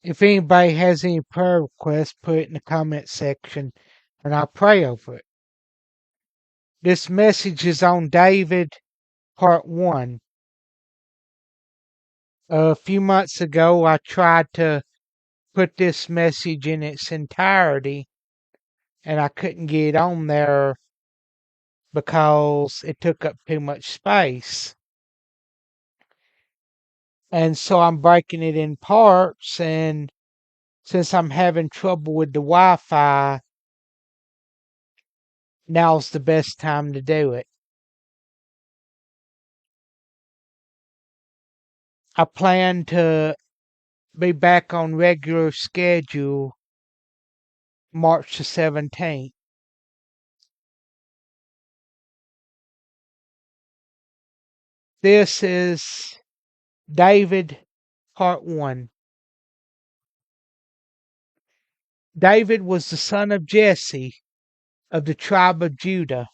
If anybody has any prayer requests, put it in the comment section and I'll pray over it. This message is on David, part 1. A few months ago, I tried to put this message in its entirety, and I couldn't get it on there because it took up too much space. And so I'm breaking it in parts, and since I'm having trouble with the Wi-Fi, now's the best time to do it. I plan to be back on regular schedule March the 17th. This is David, part 1. David was the son of Jesse of the tribe of Judah.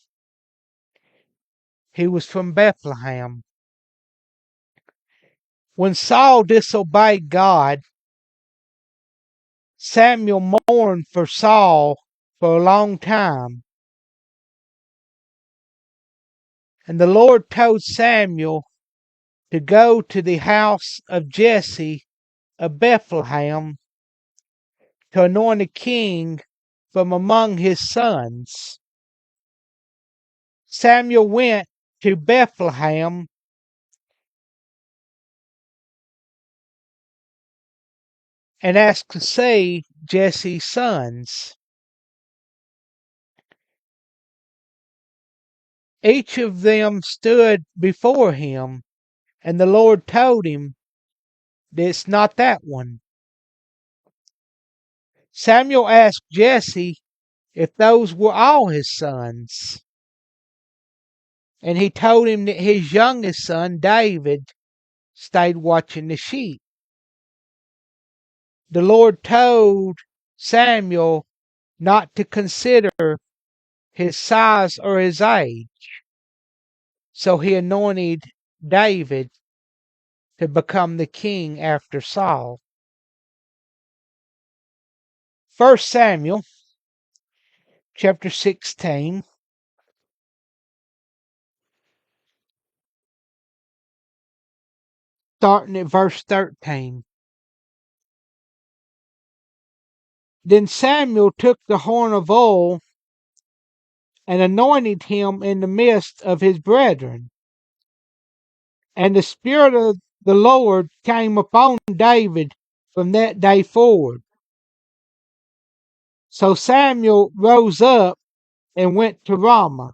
He was from Bethlehem. When Saul disobeyed God, Samuel mourned for Saul for a long time. And the Lord told Samuel to go to the house of Jesse of Bethlehem to anoint a king from among his sons. Samuel went to Bethlehem and asked to see Jesse's sons. Each of them stood before him, and the Lord told him that it's not that one. Samuel asked Jesse if those were all his sons, and he told him that his youngest son, David, stayed watching the sheep. The Lord told Samuel not to consider his size or his age, so he anointed David to become the king after Saul. 1 Samuel chapter 16. Starting at verse 13. Then Samuel took the horn of oil and anointed him in the midst of his brethren. And the Spirit of the Lord came upon David from that day forward. So Samuel rose up and went to Ramah.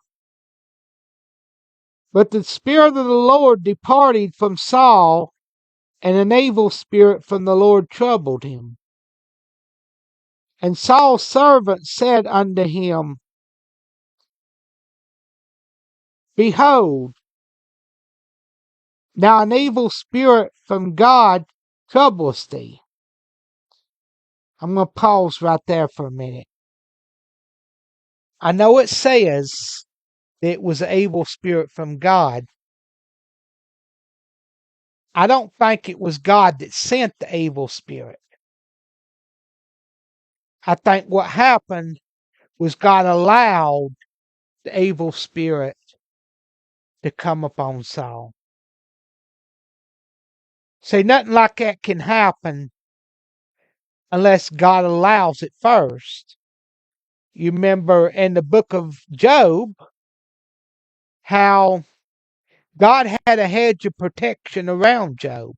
But the Spirit of the Lord departed from Saul, and an evil spirit from the Lord troubled him. And Saul's servant said unto him, Behold, now an evil spirit from God troubles thee. I'm going to pause right there for a minute. I know it says that it was an evil spirit from God. I don't think it was God that sent the evil spirit. I think what happened was God allowed the evil spirit to come upon Saul. See, nothing like that can happen unless God allows it first. You remember in the book of Job how God had a hedge of protection around Job.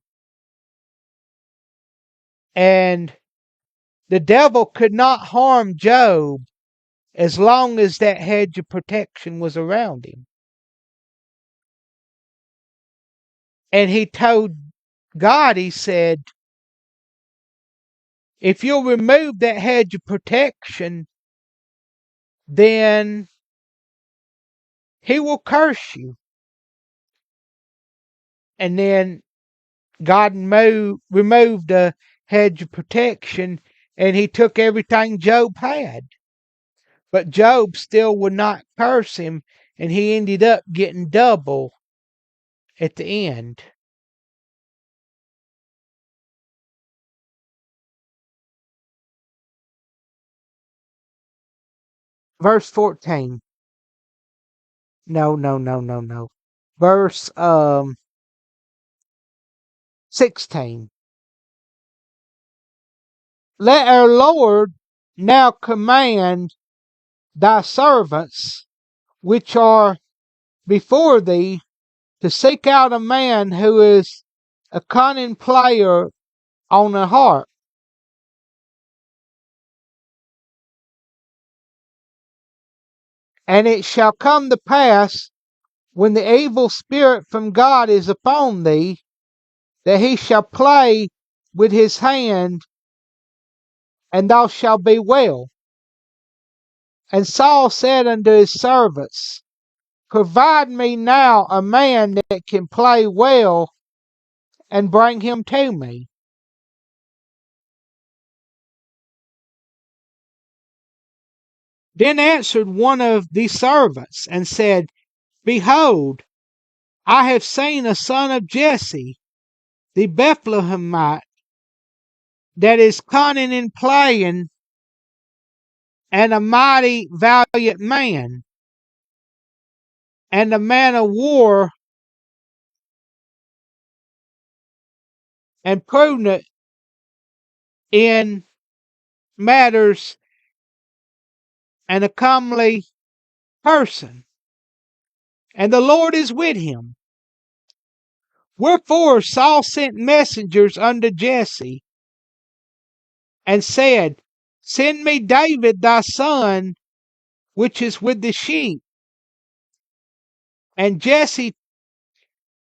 And the devil could not harm Job as long as that hedge of protection was around him. And he told God, he said, if you'll remove that hedge of protection, then he will curse you. And then God removed the hedge of protection, and he took everything Job had. But Job still would not curse him, and he ended up getting double at the end. verse 14. No. Verse 16. Let our Lord now command thy servants which are before thee to seek out a man who is a cunning player on a harp. And it shall come to pass, when the evil spirit from God is upon thee, that he shall play with his hand, and thou shalt be well. And Saul said unto his servants, Provide me now a man that can play well, and bring him to me. Then answered one of the servants, and said, Behold, I have seen a son of Jesse, the Bethlehemite, that is cunning in playing, and a mighty valiant man, and a man of war, and prudent in matters, and a comely person. And the Lord is with him. Wherefore Saul sent messengers unto Jesse, and said, Send me David thy son, which is with the sheep. And Jesse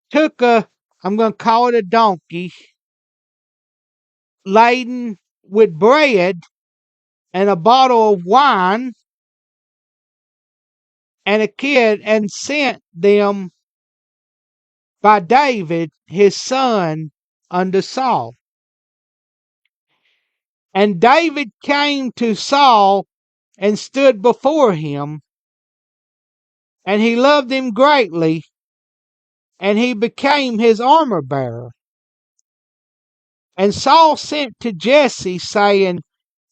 took I'm going to call it a donkey, laden with bread and a bottle of wine and a kid, and sent them by David his son unto Saul. And David came to Saul and stood before him, and he loved him greatly, and he became his armor bearer. And Saul sent to Jesse, saying,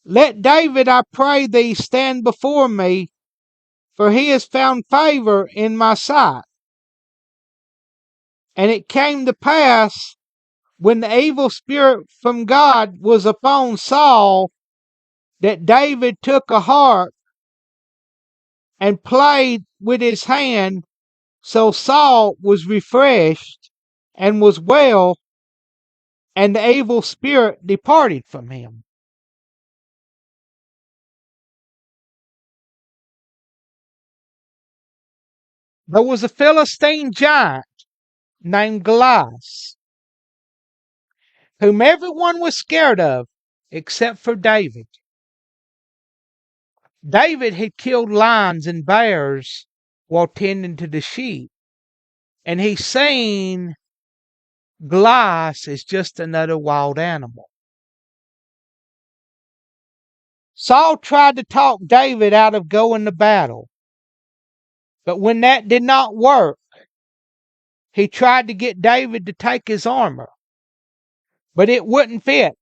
Let David, I pray thee, stand before me, for he has found favor in my sight. And it came to pass, when the evil spirit from God was upon Saul, that David took a harp and played with his hand. So Saul was refreshed and was well, and the evil spirit departed from him. There was a Philistine giant named Goliath, whom everyone was scared of except for David. David had killed lions and bears while tending to the sheep, and he seen Goliath as just another wild animal. Saul tried to talk David out of going to battle, but when that did not work, he tried to get David to take his armor, but it wouldn't fit.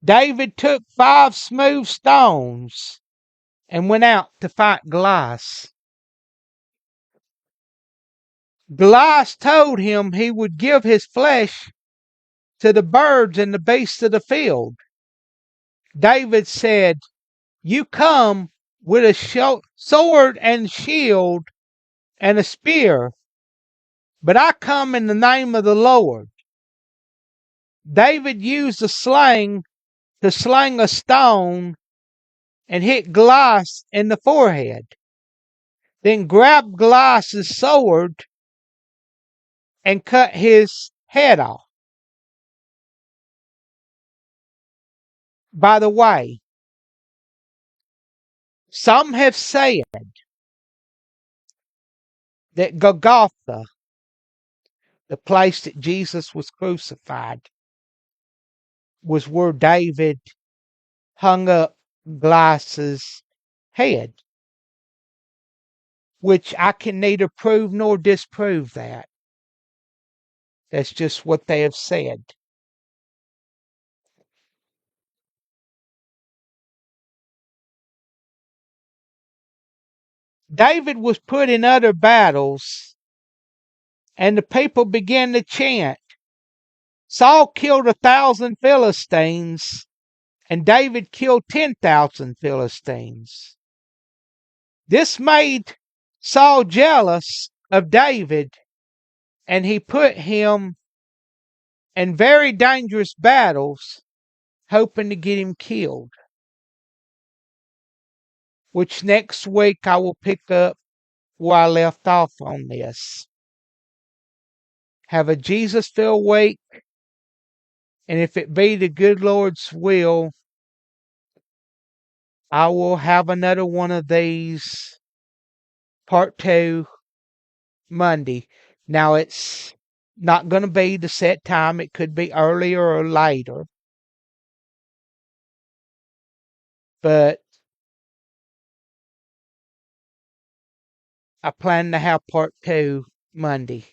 David took 5 smooth stones and went out to fight Goliath. Goliath told him he would give his flesh to the birds and the beasts of the field. David said, You come with a sword and shield and a spear, but I come in the name of the Lord. David used a sling to sling a stone and hit Goliath in the forehead, then grabbed Goliath's sword and cut his head off. By the way, some have said that Golgotha, the place that Jesus was crucified, was where David hung up Goliath's head, which I can neither prove nor disprove that. That's just what they have said. David was put in other battles, and the people began to chant. Saul killed 1,000 Philistines, and David killed 10,000 Philistines. This made Saul jealous of David, and he put him in very dangerous battles, hoping to get him killed. Which next week I will pick up where I left off on this. Have a Jesus-filled week, and if it be the good Lord's will, I will have another one of these, part 2, Monday. Now, it's not going to be the set time. It could be earlier or later. But I plan to have part 2 Monday.